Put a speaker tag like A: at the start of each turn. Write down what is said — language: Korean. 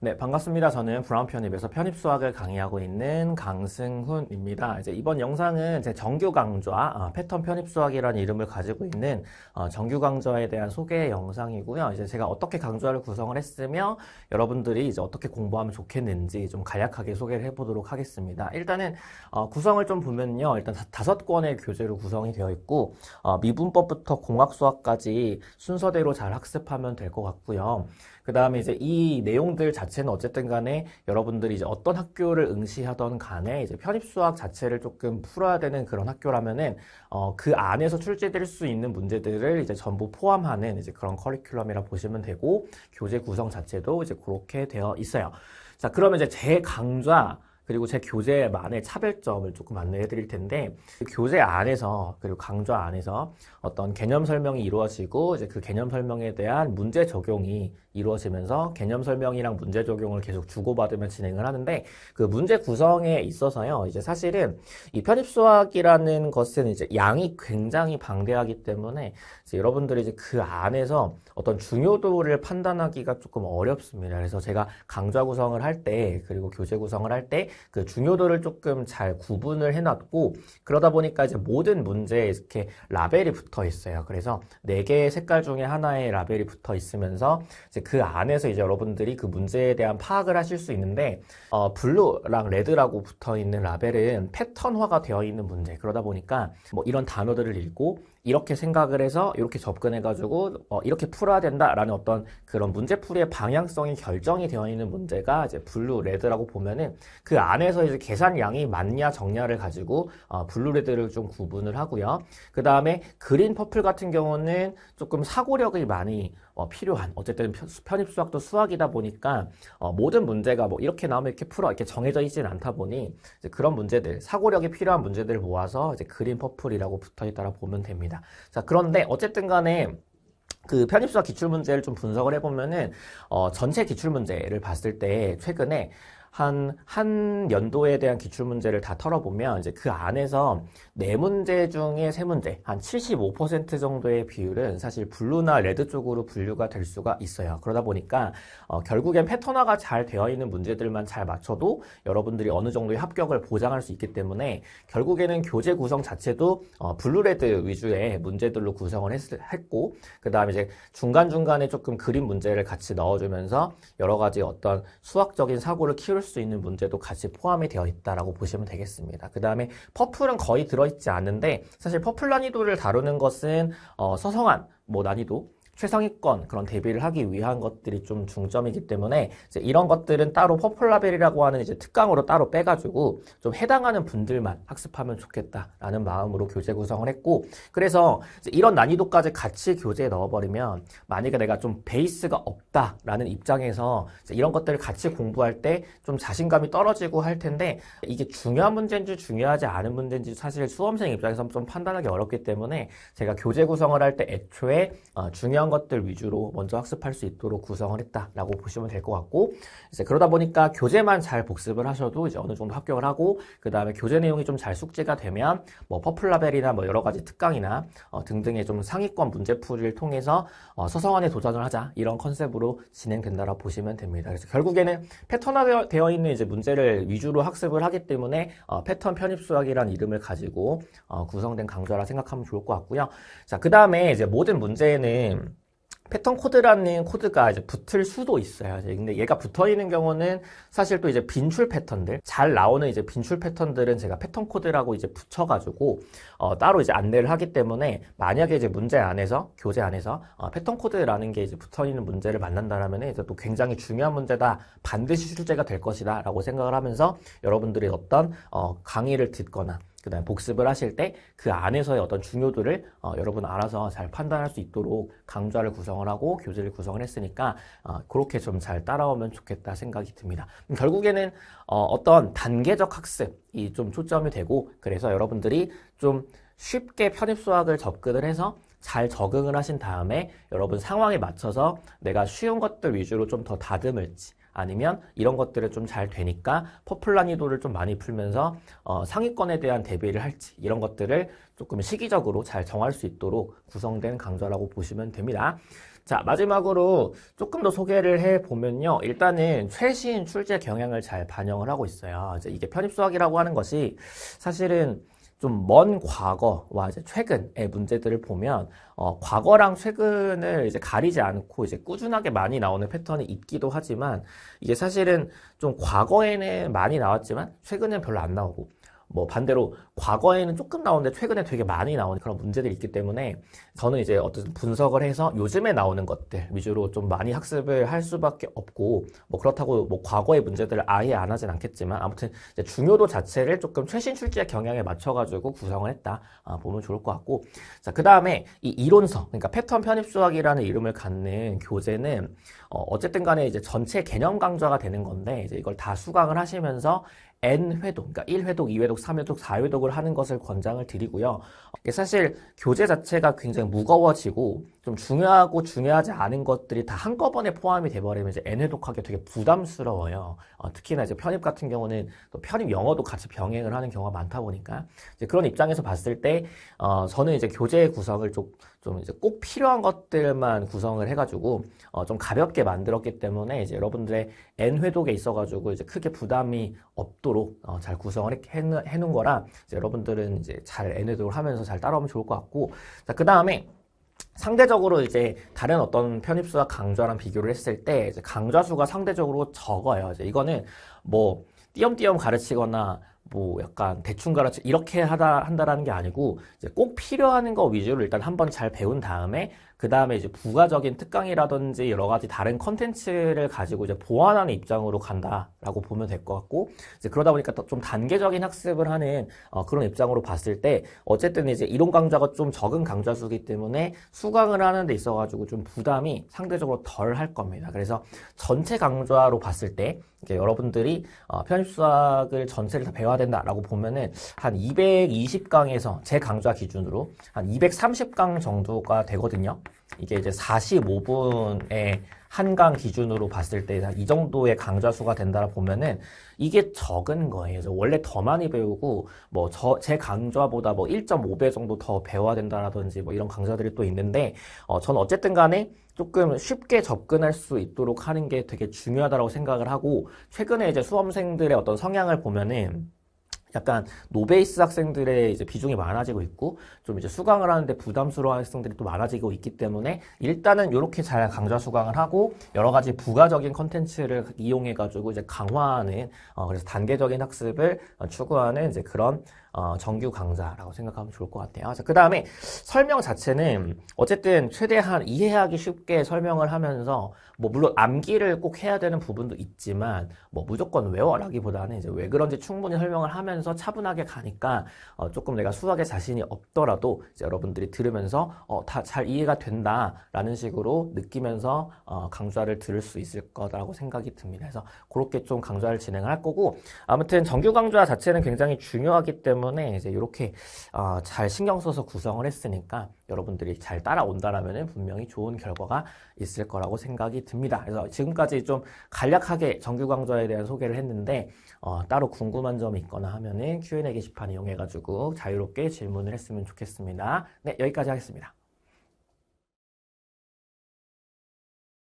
A: 네, 반갑습니다. 저는 브라운 편입에서 편입 수학을 강의하고 있는 강승훈입니다. 이제 이번 영상은 제 정규 강좌, 패턴 편입 수학이라는 이름을 가지고 있는 정규 강좌에 대한 소개 영상이고요. 이제 제가 어떻게 강좌를 구성을 했으며 여러분들이 이제 어떻게 공부하면 좋겠는지 좀 간략하게 소개를 해보도록 하겠습니다. 일단은 구성을 좀 보면요. 일단 5권의 교재로 구성이 되어 있고 미분법부터 공학 수학까지 순서대로 잘 학습하면 될 것 같고요. 그 다음에 이제 이 내용들 자체는 어쨌든 간에 여러분들이 이제 어떤 학교를 응시하던 간에 이제 편입수학 자체를 조금 풀어야 되는 그런 학교라면은 그 안에서 출제될 수 있는 문제들을 이제 전부 포함하는 이제 그런 커리큘럼이라 보시면 되고 교재 구성 자체도 이제 그렇게 되어 있어요. 자, 그러면 이제 제 강좌 그리고 제 교재만의 차별점을 조금 안내해 드릴 텐데, 그 교재 안에서, 그리고 강좌 안에서 어떤 개념 설명이 이루어지고, 이제 그 개념 설명에 대한 문제 적용이 이루어지면서 개념 설명이랑 문제 적용을 계속 주고받으며 진행을 하는데, 그 문제 구성에 있어서요, 이제 사실은 이 편입수학이라는 것은 이제 양이 굉장히 방대하기 때문에, 이제 여러분들이 이제 그 안에서 어떤 중요도를 판단하기가 조금 어렵습니다. 그래서 제가 강좌 구성을 할 때, 그리고 교재 구성을 할 때, 그 중요도를 조금 잘 구분을 해놨고, 그러다 보니까 이제 모든 문제에 이렇게 라벨이 붙어 있어요. 그래서 4개의 색깔 중에 하나의 라벨이 붙어 있으면서 이제 그 안에서 이제 여러분들이 그 문제에 대한 파악을 하실 수 있는데, 블루랑 레드라고 붙어 있는 라벨은 패턴화가 되어 있는 문제. 그러다 보니까 뭐 이런 단어들을 읽고 이렇게 생각을 해서 이렇게 접근해가지고 이렇게 풀어야 된다라는 어떤 그런 문제풀이의 방향성이 결정이 되어 있는 문제가 이제 블루, 레드라고 보면은 그 안에서 이제 계산량이 많냐 적냐를 가지고 블루, 레드를 좀 구분을 하고요. 그 다음에 그린, 퍼플 같은 경우는 조금 사고력이 많이 필요한, 어쨌든 편입 수학도 수학이다 보니까 모든 문제가 뭐 이렇게 나오면 이렇게 풀어 이렇게 정해져 있지는 않다 보니 이제 그런 문제들, 사고력이 필요한 문제들을 모아서 이제 그린, 퍼플이라고 붙어 있다라 보면 됩니다. 자, 그런데 어쨌든 간에 그 편입수학 기출문제를 좀 분석을 해보면은 전체 기출문제를 봤을 때 최근에 한 연도에 대한 기출문제를 다 털어보면 이제 그 안에서 4문제 중에 3문제, 한 75% 정도의 비율은 사실 블루나 레드 쪽으로 분류가 될 수가 있어요. 그러다 보니까 결국엔 패턴화가 잘 되어 있는 문제들만 잘 맞춰도 여러분들이 어느 정도의 합격을 보장할 수 있기 때문에 결국에는 교재 구성 자체도 블루, 레드 위주의 문제들로 구성을 했고, 그 다음에 이제 중간중간에 조금 그림 문제를 같이 넣어주면서 여러 가지 어떤 수학적인 사고를 키울 수 있는 문제도 같이 포함이 되어 있다라고 보시면 되겠습니다. 그 다음에 퍼플은 거의 들어있지 않는데, 사실 퍼플 난이도를 다루는 것은 서성한 뭐 난이도, 최상위권 그런 대비를 하기 위한 것들이 좀 중점이기 때문에 이제 이런 것들은 따로 퍼플라벨이라고 하는 이제 특강으로 따로 빼가지고 좀 해당하는 분들만 학습하면 좋겠다라는 마음으로 교재 구성을 했고, 그래서 이제 이런 난이도까지 같이 교재에 넣어버리면 만약에 내가 좀 베이스가 없다라는 입장에서 이제 이런 것들을 같이 공부할 때 좀 자신감이 떨어지고 할 텐데, 이게 중요한 문제인지 중요하지 않은 문제인지 사실 수험생 입장에서 좀 판단하기 어렵기 때문에 제가 교재 구성을 할 때 애초에 중요한 것들 위주로 먼저 학습할 수 있도록 구성을 했다라고 보시면 될 것 같고, 이제 그러다 보니까 교재만 잘 복습을 하셔도 이제 어느 정도 합격을 하고, 그 다음에 교재 내용이 좀 잘 숙지가 되면 뭐 퍼플라벨이나 뭐 여러 가지 특강이나 등등의 좀 상위권 문제풀이를 통해서 서성안에 도전을 하자, 이런 컨셉으로 진행된다라고 보시면 됩니다. 그래서 결국에는 패턴화되어 있는 이제 문제를 위주로 학습을 하기 때문에 패턴 편입 수학이라는 이름을 가지고 구성된 강좌라 생각하면 좋을 것 같고요. 자, 그 다음에 이제 모든 문제에는 패턴 코드라는 코드가 이제 붙을 수도 있어요. 근데 얘가 붙어 있는 경우는 사실 또 이제 빈출 패턴들, 잘 나오는 이제 빈출 패턴들은 제가 패턴 코드라고 이제 붙여가지고 따로 이제 안내를 하기 때문에, 만약에 이제 문제 안에서, 교재 안에서 패턴 코드라는 게 이제 붙어 있는 문제를 만난다라면 이제 또 굉장히 중요한 문제다, 반드시 출제가 될 것이다라고 생각을 하면서 여러분들이 어떤 강의를 듣거나 그 다음에 복습을 하실 때 그 안에서의 어떤 중요도를 여러분 알아서 잘 판단할 수 있도록 강좌를 구성을 하고 교재를 구성을 했으니까 그렇게 좀 잘 따라오면 좋겠다 생각이 듭니다. 결국에는 어떤 단계적 학습이 좀 초점이 되고, 그래서 여러분들이 좀 쉽게 편입수학을 접근을 해서 잘 적응을 하신 다음에 여러분 상황에 맞춰서 내가 쉬운 것들 위주로 좀 더 다듬을지, 아니면 이런 것들은 좀 잘 되니까 퍼플 난이도를 좀 많이 풀면서 상위권에 대한 대비를 할지, 이런 것들을 조금 시기적으로 잘 정할 수 있도록 구성된 강좌라고 보시면 됩니다. 자, 마지막으로 조금 더 소개를 해보면요. 일단은 최신 출제 경향을 잘 반영을 하고 있어요. 이제 이게 편입수학이라고 하는 것이 사실은 좀 먼 과거와 이제 최근의 문제들을 보면, 과거랑 최근을 이제 가리지 않고 이제 꾸준하게 많이 나오는 패턴이 있기도 하지만, 이게 사실은 좀 과거에는 많이 나왔지만, 최근엔 별로 안 나오고, 뭐 반대로 과거에는 조금 나오는데 최근에 되게 많이 나오는 그런 문제들이 있기 때문에 저는 이제 어떤 분석을 해서 요즘에 나오는 것들 위주로 좀 많이 학습을 할 수밖에 없고, 뭐 그렇다고 뭐 과거의 문제들을 아예 안 하진 않겠지만 아무튼 이제 중요도 자체를 조금 최신 출제 경향에 맞춰가지고 구성을 했다 보면 좋을 것 같고, 자, 그 다음에 이 이론서, 그러니까 패턴 편입 수학이라는 이름을 갖는 교재는 어쨌든 간에 이제 전체 개념 강좌가 되는 건데, 이제 이걸 다 수강을 하시면서 N회독, 그러니까 1회독, 2회독, 3회독, 4회독을 하는 것을 권장을 드리고요. 이게 사실 교재 자체가 굉장히 무거워지고 좀 중요하고 중요하지 않은 것들이 다 한꺼번에 포함이 돼버리면 이제 N회독하기 되게 부담스러워요. 특히나 이제 편입 같은 경우는 또 편입 영어도 같이 병행을 하는 경우가 많다 보니까 이제 그런 입장에서 봤을 때 저는 이제 교재 구성을 좀 이제 꼭 필요한 것들만 구성을 해가지고 좀 가볍게 만들었기 때문에 이제 여러분들의 N회독에 있어가지고 이제 크게 부담이 없도록 잘 구성을 해놓은 거라 이제 여러분들은 이제 잘 N회독을 하면서 잘 따라오면 좋을 것 같고, 자, 그 다음에 상대적으로 이제 다른 어떤 편입수학 강좌랑 비교를 했을 때 이제 강좌 수가 상대적으로 적어요. 이제 이거는 뭐 띄엄띄엄 가르치거나 뭐 약간 대충 이렇게 한다라는 게 아니고 이제 꼭 필요한 거 위주로 일단 한번 잘 배운 다음에 그 다음에 이제 부가적인 특강이라든지 여러 가지 다른 컨텐츠를 가지고 이제 보완하는 입장으로 간다라고 보면 될 것 같고, 이제 그러다 보니까 좀 단계적인 학습을 하는 그런 입장으로 봤을 때 어쨌든 이제 이론 강좌가 좀 적은 강좌 수기 때문에 수강을 하는 데 있어가지고 좀 부담이 상대적으로 덜 할 겁니다. 그래서 전체 강좌로 봤을 때 이게 여러분들이 편입수학을 전체를 다 배워야 된다라고 보면은 한 220강에서 제 강좌 기준으로 한 230강 정도가 되거든요. 이게 이제 45분의 한 강 기준으로 봤을 때 이 정도의 강좌 수가 된다 보면은 이게 적은 거예요. 원래 더 많이 배우고 뭐 제 강좌보다 뭐 1.5배 정도 더 배워야 된다라든지 뭐 이런 강좌들이 또 있는데 저는 어쨌든 간에 조금 쉽게 접근할 수 있도록 하는 게 되게 중요하다고 생각을 하고, 최근에 이제 수험생들의 어떤 성향을 보면은 약간 노베이스 학생들의 이제 비중이 많아지고 있고 좀 이제 수강을 하는데 부담스러워 학생들이 또 많아지고 있기 때문에 일단은 이렇게 잘 강좌 수강을 하고 여러 가지 부가적인 컨텐츠를 이용해 가지고 이제 강화하는 그래서 단계적인 학습을 추구하는 이제 그런 정규 강좌라고 생각하면 좋을 것 같아요. 자, 그 다음에 설명 자체는 어쨌든 최대한 이해하기 쉽게 설명을 하면서 뭐 물론 암기를 꼭 해야 되는 부분도 있지만 뭐 무조건 외워라기보다는 이제 왜 그런지 충분히 설명을 하면서 차분하게 가니까 조금 내가 수학에 자신이 없더라도 이제 여러분들이 들으면서 다 잘 이해가 된다라는 식으로 느끼면서 강좌를 들을 수 있을 거라고 생각이 듭니다. 그래서 그렇게 좀 강좌를 진행을 할 거고, 아무튼 정규 강좌 자체는 굉장히 중요하기 때문에 이제 이렇게 잘 신경 써서 구성을 했으니까 여러분들이 잘 따라온다라면 분명히 좋은 결과가 있을 거라고 생각이 듭니다. 그래서 지금까지 좀 간략하게 정규 강좌에 대한 소개를 했는데 따로 궁금한 점이 있거나 하면은 Q&A 게시판 이용해가지고 자유롭게 질문을 했으면 좋겠습니다. 네, 여기까지 하겠습니다.